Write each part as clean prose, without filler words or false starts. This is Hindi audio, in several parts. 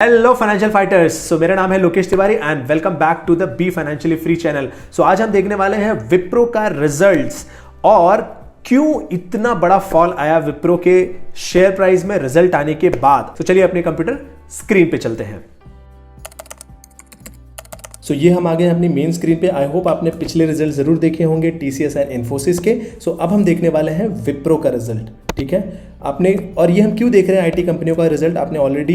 Hello financial fighters. सो मेरा नाम है Lokesh Tiwari and welcome back to the be financially free channel. So आज हम देखने वाले हैं विप्रो का रिजल्ट्स और क्यों इतना बड़ा फॉल आया विप्रो के शेयर प्राइस में रिजल्ट आने के बाद। तो चलिए अपने कंप्यूटर स्क्रीन पे चलते हैं। सो ये हम आ गए अपनी मेन स्क्रीन पे। आई होप आपने पिछले रिजल्ट जरूर देखे होंगे टीसीएस एंड इन्फोसिस के। सो अब हम देखने वाले हैं विप्रो का रिजल्ट। ठीक है, आपने और ये हम क्यों देख रहे हैं आईटी कंपनियों का रिजल्ट, आपने ऑलरेडी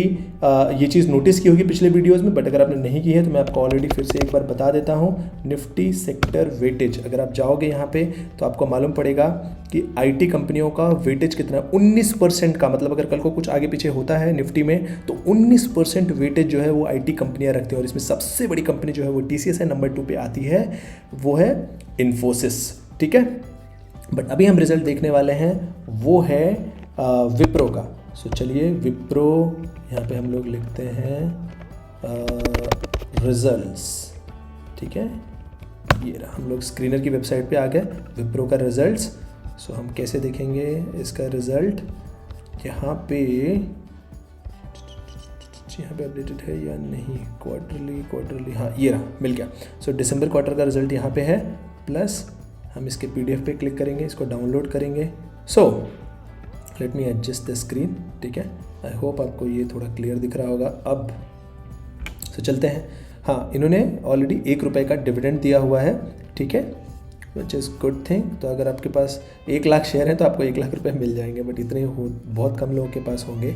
ये चीज़ नोटिस की होगी पिछले वीडियोस में, बट अगर आपने नहीं की है तो मैं आपको ऑलरेडी फिर से एक बार बता देता हूँ। निफ्टी सेक्टर वेटेज अगर आप जाओगे यहाँ पे तो आपको मालूम पड़ेगा कि आईटी कंपनियों का वेटेज कितना है, 19% का। मतलब अगर कल को कुछ आगे पीछे होता है निफ्टी में तो 19% वेटेज जो है वो आईटी कंपनियाँ रखती हैं। और इसमें सबसे बड़ी कंपनी जो है वो टीसीएस है, नंबर 2 पे आती है वो है इन्फोसिस। ठीक है, बट अभी हम रिजल्ट देखने वाले हैं वो है विप्रो का। सो चलिए विप्रो यहाँ पे हम लोग लिखते हैं रिजल्ट्स। ठीक है, ये रहा, हम लोग स्क्रीनर की वेबसाइट पे आ गए, विप्रो का रिजल्ट्स। सो हम कैसे देखेंगे इसका रिजल्ट, यहाँ पे अपडेटेड है या नहीं, क्वार्टरली हाँ ये रहा, मिल गया। सो दिसंबर क्वार्टर का रिजल्ट यहाँ पे है, प्लस हम इसके पीडीएफ पे क्लिक करेंगे, इसको डाउनलोड करेंगे। So let me adjust the screen. ठीक है, आई होप आपको ये थोड़ा क्लियर दिख रहा होगा अब। सो चलते हैं। हाँ, इन्होंने ऑलरेडी ₹1 का डिविडेंड दिया हुआ है। ठीक है, विच इज़ गुड थिंग। तो अगर आपके पास 1 लाख शेयर हैं तो आपको 1 लाख रुपए मिल जाएंगे, बट इतने बहुत कम लोगों के पास होंगे।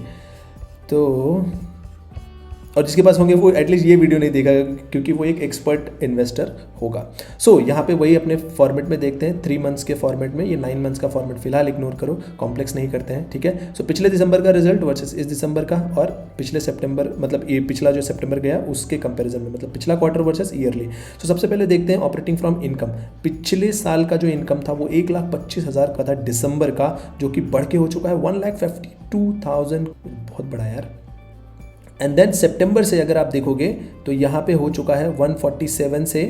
तो और जिसके पास होंगे वो एटलीस्ट ये वीडियो नहीं देगा क्योंकि वो एक एक्सपर्ट इन्वेस्टर होगा। सो यहाँ पे वही अपने फॉर्मेट में देखते हैं, 3 मंथ्स के फॉर्मेट में। ये 9 मंथ्स का फॉर्मेट फिलहाल इग्नोर करो, कॉम्प्लेक्स नहीं करते हैं। ठीक है, सो पिछले दिसंबर का रिजल्ट वर्सेस इस दिसंबर का, और पिछले सितंबर मतलब ये पिछला जो सितंबर गया उसके कंपैरिजन में, मतलब पिछला क्वार्टर वर्सेस ईयरली। सो सबसे पहले देखते हैं ऑपरेटिंग फ्रॉम इनकम। पिछले साल का जो इनकम था वो 1,25,000 का था दिसंबर का, जो कि बढ़ के हो चुका है 1,52,000। बहुत बड़ा यार। एंड देन सितंबर से अगर आप देखोगे तो यहाँ पे हो चुका है 147 से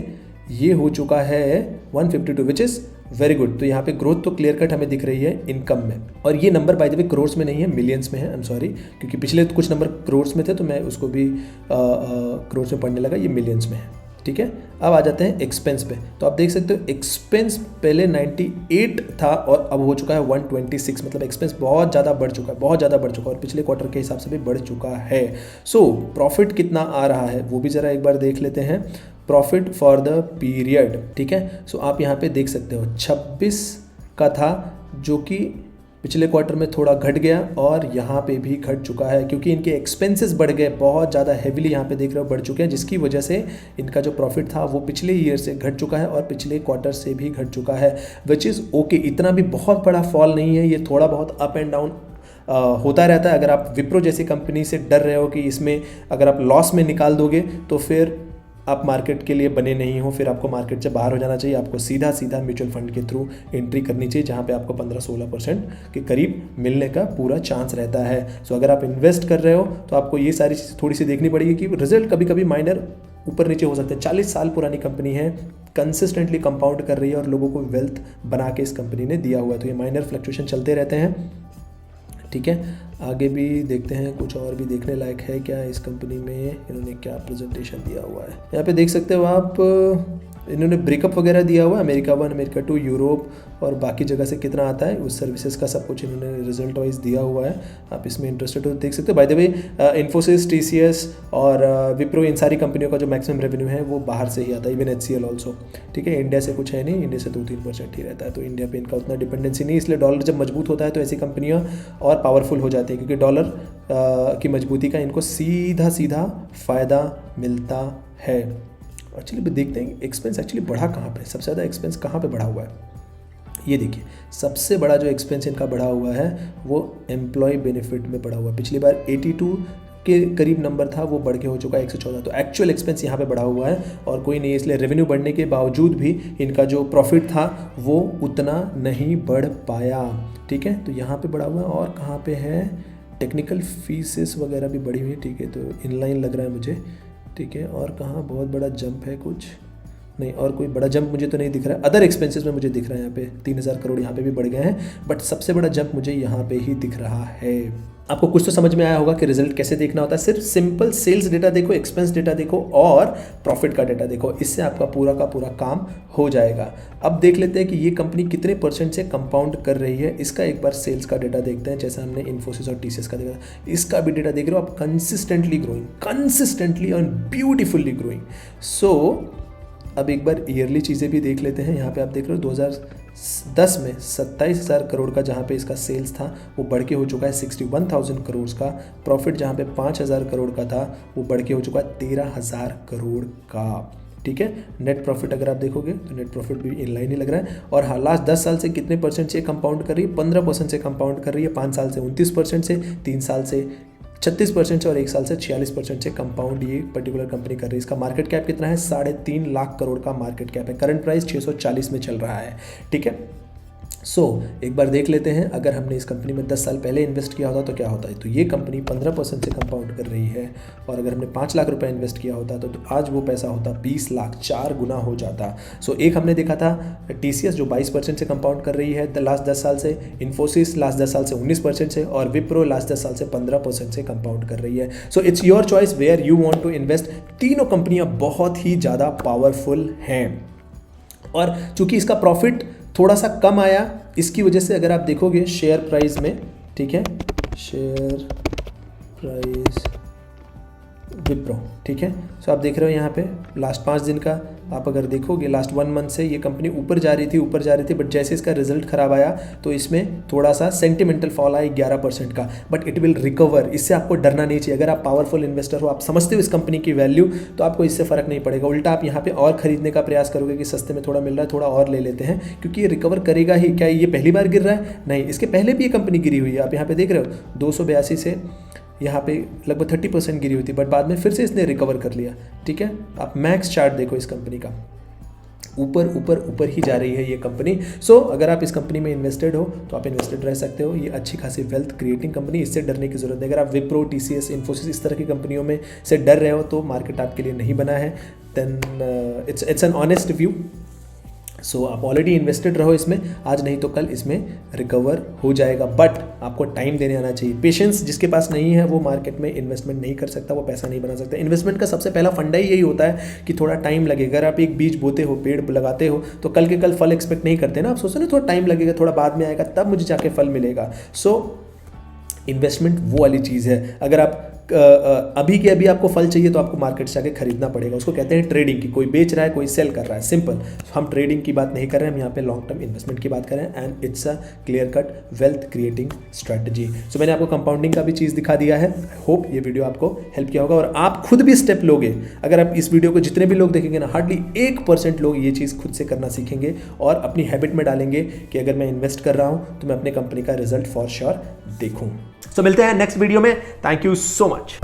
ये हो चुका है 152, विच इज़ वेरी गुड। तो यहाँ पे ग्रोथ तो क्लियर कट हमें दिख रही है इनकम में। और ये number by the way crores में नहीं है, मिलियंस में है। आई एम सॉरी, क्योंकि पिछले कुछ नंबर क्रोर्स में थे तो मैं उसको भी क्रोर्स में पढ़ने लगा, ये मिलियंस में है। ठीक है, अब आ जाते हैं एक्सपेंस पे। तो आप देख सकते हो एक्सपेंस पहले 98 था और अब हो चुका है 126। मतलब एक्सपेंस बहुत ज़्यादा बढ़ चुका है, बहुत ज़्यादा बढ़ चुका है, और पिछले क्वार्टर के हिसाब से भी बढ़ चुका है। सो प्रॉफिट कितना आ रहा है वो भी ज़रा एक बार देख लेते हैं। Profit for the period. ठीक है, सो आप यहाँ पे देख सकते हो 26 का था, जो कि पिछले क्वार्टर में थोड़ा घट गया और यहाँ पे भी घट चुका है क्योंकि इनके एक्सपेंसेस बढ़ गए, बहुत ज़्यादा हेविली यहाँ पे देख रहे हो बढ़ चुके हैं, जिसकी वजह से इनका जो प्रॉफिट था वो पिछले ईयर से घट चुका है और पिछले क्वार्टर से भी घट चुका है, विच इज़ ओके। इतना भी बहुत बड़ा फॉल नहीं है, ये थोड़ा बहुत अप एंड डाउन होता रहता है। अगर आप विप्रो जैसी कंपनी से डर रहे हो कि इसमें अगर आप लॉस में निकाल दोगे तो फिर आप मार्केट के लिए बने नहीं हो, फिर आपको मार्केट से बाहर हो जाना चाहिए। आपको सीधा म्यूचुअल फंड के थ्रू एंट्री करनी चाहिए, जहाँ पे आपको 15-16% के करीब मिलने का पूरा चांस रहता है। सो अगर आप इन्वेस्ट कर रहे हो तो आपको ये सारी चीज़ थोड़ी सी देखनी पड़ेगी कि रिजल्ट कभी कभी माइनर ऊपर नीचे हो सकते हैं। 40 साल पुरानी कंपनी है, कंसिस्टेंटली कंपाउंड कर रही है और लोगों को वेल्थ बना के इस कंपनी ने दिया हुआ है, तो ये माइनर फ्लक्चुएशन चलते रहते हैं। ठीक है, आगे भी देखते हैं कुछ और भी देखने लायक है क्या इस कंपनी में, इन्होंने क्या प्रेजेंटेशन दिया हुआ है। यहाँ पे देख सकते हो आप, इन्होंने ब्रेकअप वगैरह दिया हुआ है, अमेरिका 1, अमेरिका 2, यूरोप और बाकी जगह से कितना आता है उस सर्विसेज का सब कुछ इन्होंने रिजल्ट वाइज दिया हुआ है। आप इसमें इंटरेस्टेड हो तो देख सकते हो। By the way Infosys, TCS और विप्रो, इन सारी कंपनियों का जो मैक्सिमम रेवेन्यू है वो बाहर से ही आता है, इवन HCL ऑल्सो। ठीक है, इंडिया से कुछ है नहीं, इंडिया से 2-3% ही रहता है, तो इंडिया पे इनका उतना डिपेंडेंसी नहीं। इसलिए डॉलर जब मजबूत होता है तो ऐसी कंपनियाँ और पावरफुल हो जाती है, क्योंकि डॉलर की मजबूती का इनको सीधा फ़ायदा मिलता है। एक्चुअली देखते हैं एक्सपेंस एक्चुअली बढ़ा कहाँ पे, सबसे ज़्यादा एक्सपेंस कहाँ पे बढ़ा हुआ है। ये देखिए, सबसे बड़ा जो एक्सपेंस इनका बढ़ा हुआ है वो एम्प्लॉय बेनिफिट में बढ़ा हुआ है। पिछली बार 82 के करीब नंबर था, वो बढ़ के हो चुका है 114। तो एक्चुअल एक्सपेंस यहाँ पे बढ़ा हुआ है और कोई नहीं है, इसलिए रेवेन्यू बढ़ने के बावजूद भी इनका जो प्रॉफिट था वो उतना नहीं बढ़ पाया। ठीक है, तो यहाँ पे बढ़ा हुआ है। और कहाँ पे है, टेक्निकल फीसेस वगैरह भी बढ़ी हुई है। ठीक है, तो इनलाइन लग रहा है मुझे। ठीक है, और कहाँ बहुत बड़ा जंप है कुछ नहीं, और कोई बड़ा जंप मुझे तो नहीं दिख रहा है। अदर एक्सपेंसेस में मुझे दिख रहा है यहाँ पे 3,000 करोड़ यहाँ पे भी बढ़ गए हैं, बट सबसे बड़ा जंप मुझे यहाँ पे ही दिख रहा है। आपको कुछ तो समझ में आया होगा कि रिजल्ट कैसे देखना होता है। सिर्फ सिंपल सेल्स डेटा देखो, एक्सपेंस डेटा देखो और प्रॉफिट का डेटा देखो, इससे आपका पूरा का पूरा काम हो जाएगा। अब देख लेते हैं कि ये कंपनी कितने % से कंपाउंड कर रही है। इसका एक बार सेल्स का डेटा देखते हैं, जैसे हमने इन्फोसिस और टीसीएस का देखा, इसका भी डेटा देख रहे हो आप, consistently growing, consistently and beautifully growing. So अब एक बार ईयरली चीज़ें भी देख लेते हैं। यहाँ पे आप देख रहे हो 2010 में 27,000 करोड़ का जहाँ पे इसका सेल्स था वो बढ़ के हो चुका है 61,000 करोड़ का। प्रॉफिट जहाँ पे 5,000 करोड़ का था वो बढ़ के हो चुका है 13,000 करोड़ का। ठीक है, नेट प्रॉफिट अगर आप देखोगे तो नेट प्रॉफिट भी इन लाइन ही लग रहा है। और हाँ, लास्ट 10 साल से कितने % से कंपाउंड कर रही है? 15% से कंपाउंड कर रही है। 5 साल से 29% से, 3 साल से 36% से और 1 साल से 46% से कंपाउंड ये पर्टिकुलर कंपनी कर रही है। इसका मार्केट कैप कितना है? 3.5 लाख करोड़ का मार्केट कैप है। करंट प्राइस 640 में चल रहा है। ठीक है, सो एक बार देख लेते हैं, अगर हमने इस कंपनी में 10 साल पहले इन्वेस्ट किया होता तो क्या होता है। तो ये कंपनी 15% से कंपाउंड कर रही है, और अगर हमने 5 लाख रुपए इन्वेस्ट किया होता तो आज वो पैसा होता 20 लाख, 4 गुना हो जाता। सो एक हमने देखा था टीसीएस जो 22% से कंपाउंड कर रही है लास्ट 10 साल से, इन्फोसिस लास्ट 10 साल से 19% से, और विप्रो लास्ट 10 साल से 15% से कंपाउंड कर रही है। So it's your choice where you want to invest. तीनों कंपनियां बहुत ही ज़्यादा पावरफुल हैं, और चूंकि इसका प्रॉफिट थोड़ा सा कम आया, इसकी वजह से अगर आप देखोगे शेयर प्राइस में, ठीक है, शेयर प्राइस विप्रो, ठीक है। सो आप देख रहे हो यहाँ पे लास्ट 5 दिन का आप अगर देखोगे, लास्ट 1 मंथ से ये कंपनी ऊपर जा रही थी, बट जैसे इसका रिजल्ट खराब आया तो इसमें थोड़ा सा सेंटिमेंटल फॉल आया 11% का, बट इट विल रिकवर। इससे आपको डरना नहीं चाहिए। अगर आप पावरफुल इन्वेस्टर हो, आप समझते हो इस कंपनी की वैल्यू, तो आपको इससे फर्क नहीं पड़ेगा। उल्टा आप यहाँ पे और खरीदने का प्रयास करोगे कि सस्ते में थोड़ा मिल रहा है, थोड़ा और ले लेते हैं, क्योंकि ये रिकवर करेगा ही। क्या ये पहली बार गिर रहा है? नहीं, इसके पहले भी ये कंपनी गिरी हुई है। आप यहाँ पे देख रहे हो 282 से यहाँ पे लगभग 30% गिरी हुई थी, बट बाद में फिर से इसने रिकवर कर लिया। ठीक है, आप मैक्स चार्ट देखो इस कंपनी का, ऊपर ऊपर ऊपर ही जा रही है ये कंपनी। सो अगर आप इस कंपनी में इन्वेस्टेड हो तो आप इन्वेस्टेड रह सकते हो। ये अच्छी खासी वेल्थ क्रिएटिंग कंपनी, इससे डरने की जरूरत नहीं। अगर आप विप्रो, टीसीएस, इन्फोसिस इस तरह की कंपनियों में से डर रहे हो तो मार्केट आपके लिए नहीं बना है। Then it's an honest view. So आप ऑलरेडी इन्वेस्टेड रहो इसमें, आज नहीं तो कल इसमें रिकवर हो जाएगा, बट आपको टाइम देने आना चाहिए। पेशेंस जिसके पास नहीं है वो मार्केट में इन्वेस्टमेंट नहीं कर सकता, वो पैसा नहीं बना सकता। इन्वेस्टमेंट का सबसे पहला फंडा ही यही होता है कि थोड़ा टाइम लगेगा। अगर आप एक बीज बोते हो, पेड़ लगाते हो, तो कल के कल फल एक्सपेक्ट नहीं करते ना। आप सोचते ना थोड़ा टाइम लगेगा, थोड़ा बाद में आएगा, तब मुझे जाके फल मिलेगा। सो इन्वेस्टमेंट वो वाली चीज़ है। अगर आप अभी के अभी आपको फल चाहिए तो आपको मार्केट से आके खरीदना पड़ेगा। उसको कहते हैं ट्रेडिंग की। कोई बेच रहा है, कोई सेल कर रहा है, सिंपल। हम ट्रेडिंग की बात नहीं कर रहे हैं, हम यहाँ पे लॉन्ग टर्म इन्वेस्टमेंट की बात कर रहे हैं, and it's a clear cut wealth creating strategy. So मैंने आपको कंपाउंडिंग का भी चीज़ दिखा दिया है। आई होप ये वीडियो आपको हेल्प किया होगा, और आप खुद भी स्टेप लोगे। अगर आप इस वीडियो को जितने भी लोग देखेंगे ना, हार्डली 1% लोग ये चीज़ खुद से करना सीखेंगे और अपनी हैबिट में डालेंगे कि अगर मैं इन्वेस्ट कर रहा हूँ तो मैं अपने कंपनी का रिजल्ट फॉर श्योर देखूँ। सो मिलते हैं नेक्स्ट वीडियो में। Thank you so much.